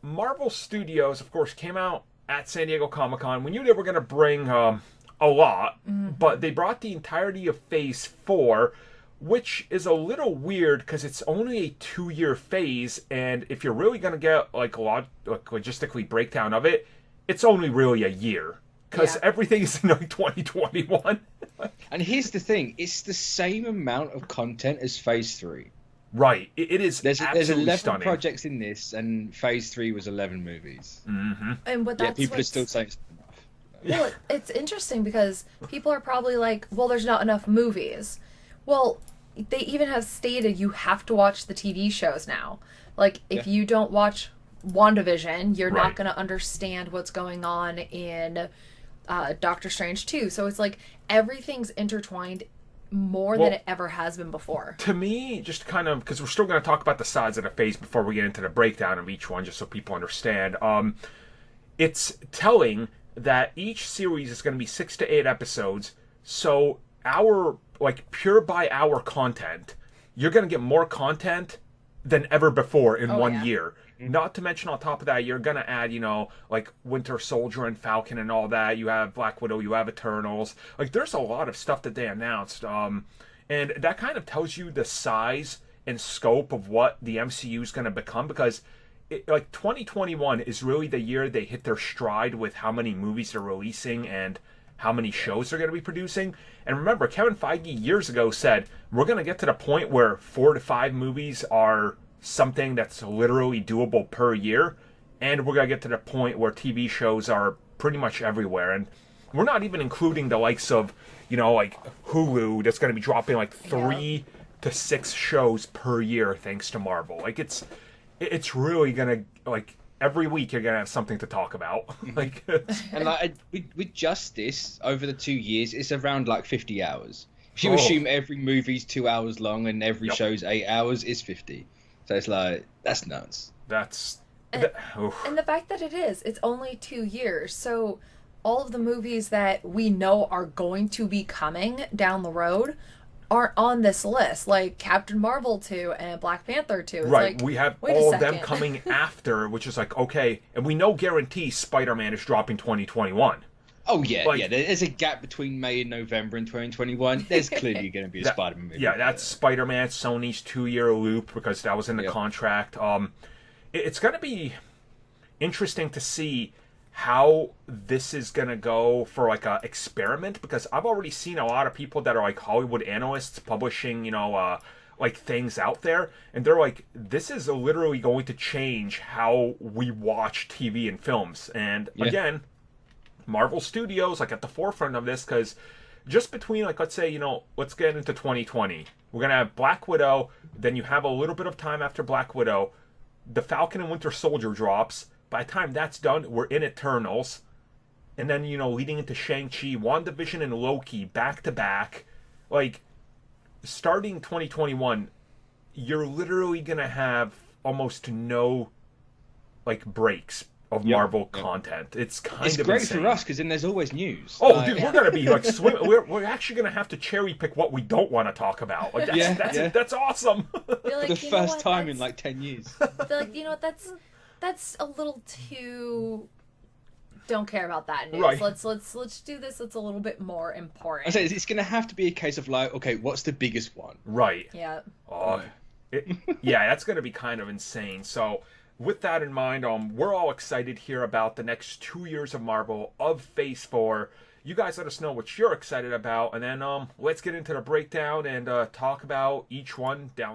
Marvel Studios, of course, came out at San Diego Comic-Con. We knew they were going to bring a lot, but they brought the entirety of Phase 4, which is a little weird because it's only a 2-year phase, and if you're really going to get like a lot, like logistically breakdown of it, it's only really a year because everything is in like 2021. And here's the thing: it's the same amount of content as Phase 3. Right, it is. There's absolutely 11 stunning. projects in this, and Phase 3 was 11 movies. Mm-hmm. And what Yeah, that's people are what's- still saying it's enough. Well, it's interesting because people are probably like, well, there's not enough movies. Well, they even have stated you have to watch the TV shows now. Like, if you don't watch WandaVision, you're not going to understand what's going on in Doctor Strange 2. So it's like everything's intertwined more than it ever has been before. To me, just kind of, because we're still going to talk about the sides of the phase before we get into the breakdown of each one, just so people understand. It's telling that each series is going to be 6 to 8 episodes, so our, like, pure by hour content, you're going to get more content than ever before in one year. Not to mention, on top of that, you're going to add, you know, like Winter Soldier and Falcon and all that. You have Black Widow, you have Eternals. Like, there's a lot of stuff that they announced. And that kind of tells you the size and scope of what the MCU is going to become, because like 2021 is really the year they hit their stride with how many movies they're releasing and how many shows they're going to be producing. And remember, Kevin Feige years ago said, we're going to get to the point where 4 to 5 movies are something that's literally doable per year, and we're going to get to the point where TV shows are pretty much everywhere. And we're not even including the likes of, you know, like Hulu, that's going to be dropping like 3 to 6 shows per year thanks to Marvel. Like, it's really going to, like, every week you're going to have something to talk about. Like, And like with Justice, over the 2 years, it's around like 50 hours. If you assume every movie's 2 hours long and every show's 8 hours, it's 50. So it's like, that's nuts. And the fact that it's only 2 years. So all of the movies that we know are going to be coming down the road aren't on this list. Like Captain Marvel 2 and Black Panther 2. It's right, like, we have wait all a of them second. coming after, which is like, okay, and we know guarantee Spider-Man is dropping 2021. Oh, yeah, Like- yeah. There's a gap between May and November in 2021. There's clearly going to be a Spider-Man movie. Yeah, that's Spider-Man, Sony's 2-year loop, because that was in the contract. It's going to be interesting to see how this is going to go for like a experiment, because I've already seen a lot of people that are like Hollywood analysts publishing, you know, like things out there, and they're like, this is literally going to change how we watch TV and films. And again, Marvel Studios, like, at the forefront of this, because just between, like, let's say, you know, let's get into 2020. We're going to have Black Widow, then you have a little bit of time after Black Widow. The Falcon and Winter Soldier drops. By the time that's done, we're in Eternals. And then, you know, leading into Shang-Chi, WandaVision and Loki back to back. Like, starting 2021, you're literally going to have almost no, like, breaks of Marvel content. It's kind of great insane. for us, because then there's always news. Oh, dude, we're gonna be like we're actually gonna have to cherry pick what we don't want to talk about. Like, that's awesome. Like, For the first time in like 10 years. They're like, you know what, that's a little too. Don't care about that news. Right. Let's do this. That's a little bit more important. I say it's going to have to be a case of like, okay, what's the biggest one? Right. Yeah. Oh, yeah, that's gonna be kind of insane. So, with that in mind, we're all excited here about the next 2 years of Marvel, of Phase 4. You guys let us know what you're excited about, and then let's get into the breakdown and talk about each one down the